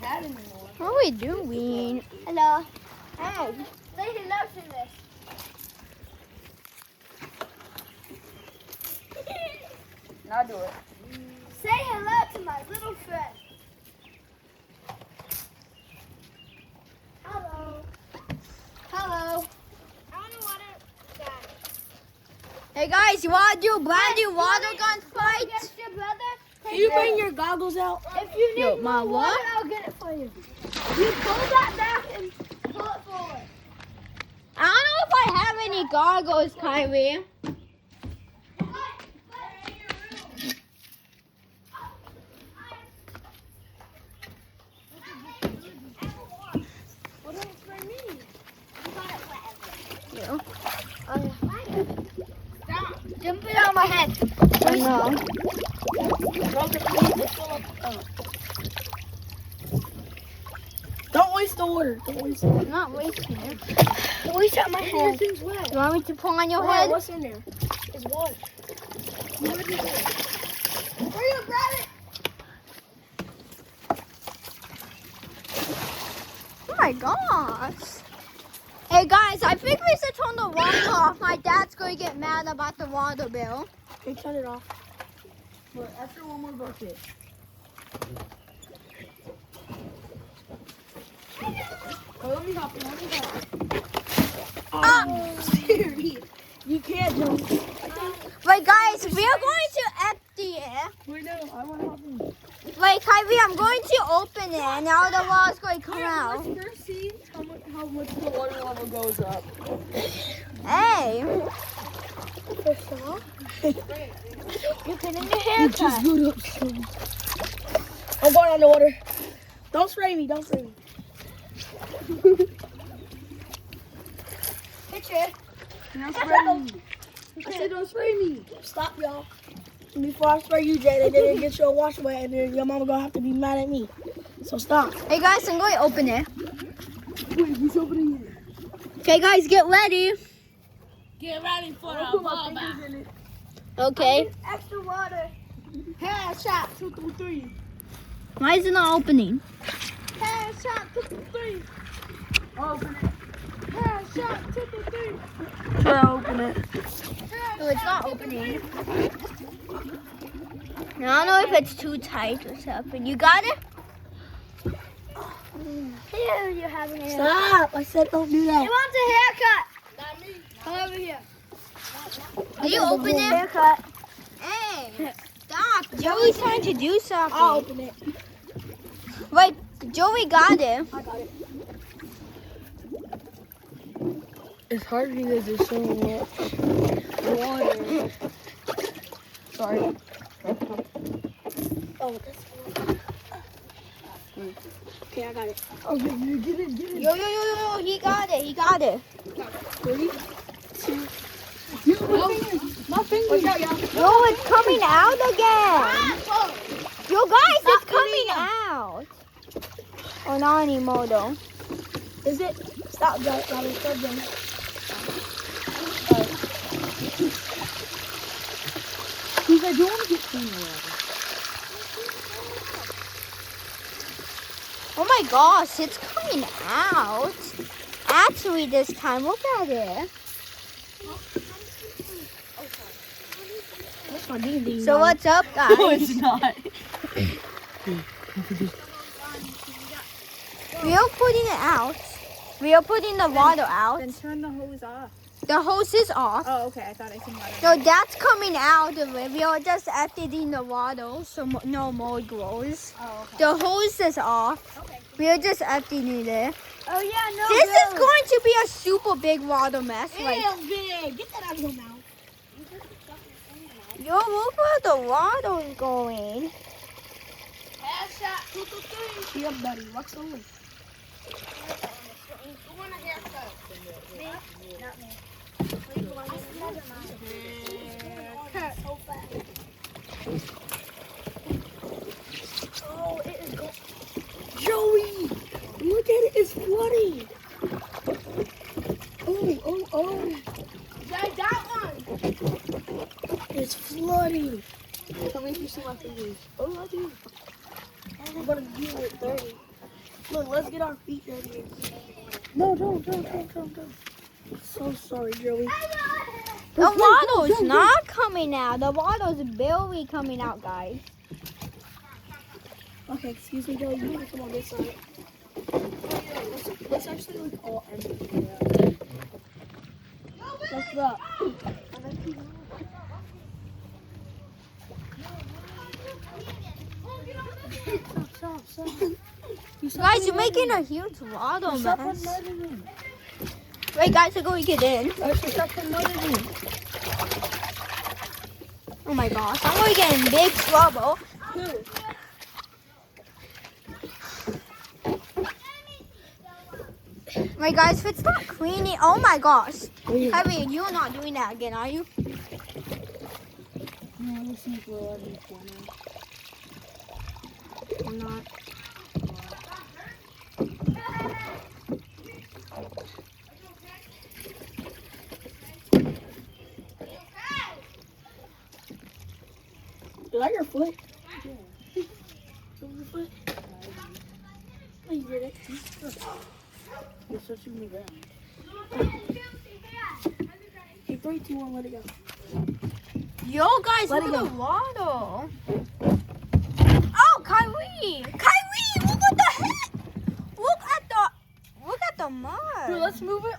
cat anymore. What are we doing? Hello. Hey. Say hello to this. Now do it. Say hello to my little friend. Hello. Hello. I want to water that. Hey guys, you wanna do a brand new water gun fight? Against your brother? Can you bring your goggles out? If you need Yo, my more what? water, I'll get it for you. You pull that back and pull it forward. I don't know if I have any goggles, Kyrie. Jump it on my head. I know. Don't waste the water. Don't waste it. I'm not wasting it. Waste on my head. You want me to pour on your Wow, head? what's in there? It's water. Where you grab it? Oh my gosh. Hey guys, I think we should turn the water off. My dad's going to get mad about the water bill. Okay, turn it off. But after one more bucket. Oh, let me hop in. Let me hop. Ah. Serious. You can't jump. Wait guys, we are going to empty it. Wait, no, I want to hop in. Wait, Kyrie, I'm going to open it and now the water's going to come Alright, out. let's first see how much the water level goes up. Hey. First of all, You're getting your haircut. good up so much. I'm going underwater. Don't spray me. Don't spray me. picture. Don't spray me. I said don't spray me. Stop, y'all. Before I spray you, Jay, they get your wash wet, and then your mama gonna have to be mad at me. So stop. Hey guys, I'm going to open it. Wait, he's opening it. Okay guys, get ready. Get ready for the ball back. Okay. Extra water. Headshot 2 through 3. Why is it not opening? Headshot 2 through 3. Open it. Headshot 2 through 3. Try to open it. No, it's not opening. I don't know if it's too tight or something. You got it? Here, you're having a haircut. Stop! I said don't do He that. wants a haircut. Not me. Come over here. Are you open it? Haircut. Hey, stop. Joey's trying to do something. I'll open it. Wait, Joey got it. I got it. It's hard because there's so much water. Sorry. Oh, that's water. Okay, I got it. Okay, you get it, get it. Yo, he got it. He got it. 3, 2. My fingers. Watch out, y'all. Yo, it's coming out again. Yo, guys, it's coming out. Oh, not anymore, though. Is it? Stop, Robin. Stop, John. Because I don't want to get clean water. Oh my gosh, it's coming out. Actually, this time, look at it. That's my ding-ding. So what's up, guys? No, it's not. We are putting it out. We are putting the water out. Then turn the hose off. The hose is off. Oh, okay. I thought I seen water. So that's coming out of it. We are just emptying the water so no more grows. Oh, okay. The hose is off. Okay. We are just emptying it. Oh, yeah, no. This is going to be a super big water mess. Like, big. Get that out of your mouth. yo, look where the water is going. Headshot 2 through 3. Yeah, buddy. What's over? Who want a haircut? Me? Not me. Oh, it is going. Joey! Look at it. It's flooding. Oh. That one. It's flooding. Tell me if you see my fingers. Oh, I do. I'm going to do it 30. Look, let's get our feet dirty. No, don't. So sorry, Joey. The water's not coming out. The water's barely coming out, guys. Okay, excuse me, Joey. You need to come on this side. Let's actually like all end it. What's up? Stop. Guys, you're making a huge water Stop mess. putting mud in it. Wait, guys, I'm going to get in. Guys, stop putting mud in it. Oh my gosh, I'm going to get in big trouble. Who? Wait, guys, if it's not cleaning, oh my gosh. Weird. Harry, you're not doing that again, are you? No, let's see if we're allowed in the corner. We're not. Is that your foot? Yeah. Is that your foot? Oh, you did it. You're touching the ground. Okay, 3, 2, 1, let it go. Yo, guys, Let look it at go. the water. Oh, Kyrie! Kyrie, look at the head! Look at the mud. Dude, let's move it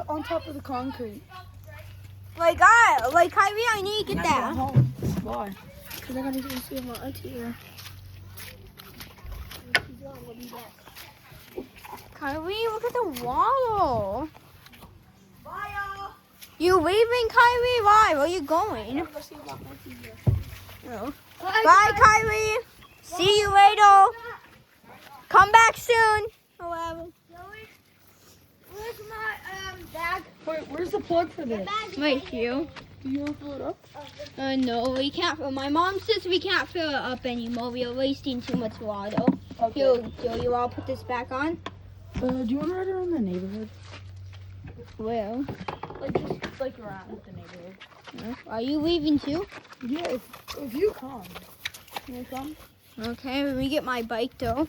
on top of the concrete. Kyrie, I need to get that. Why? Because I gotta go see my auntie here. Kyrie, look at the water. Bye, y'all. You leaving, Kyrie? Why? Where are you going? I'm gonna see my auntie here. Oh. Bye, Kyrie. See you later. Come back soon. However. Where's my bag? Wait, where's the plug for this? Right here. Do you want to fill it up? No, we can't. My mom says we can't fill it up anymore. We are wasting too much water. Okay. Here, you all put this back on. Do you want to ride around the neighborhood? Well, Like, just like around the neighborhood. are you leaving too? Yeah, if you come. You want to come? Okay, let me get my bike though.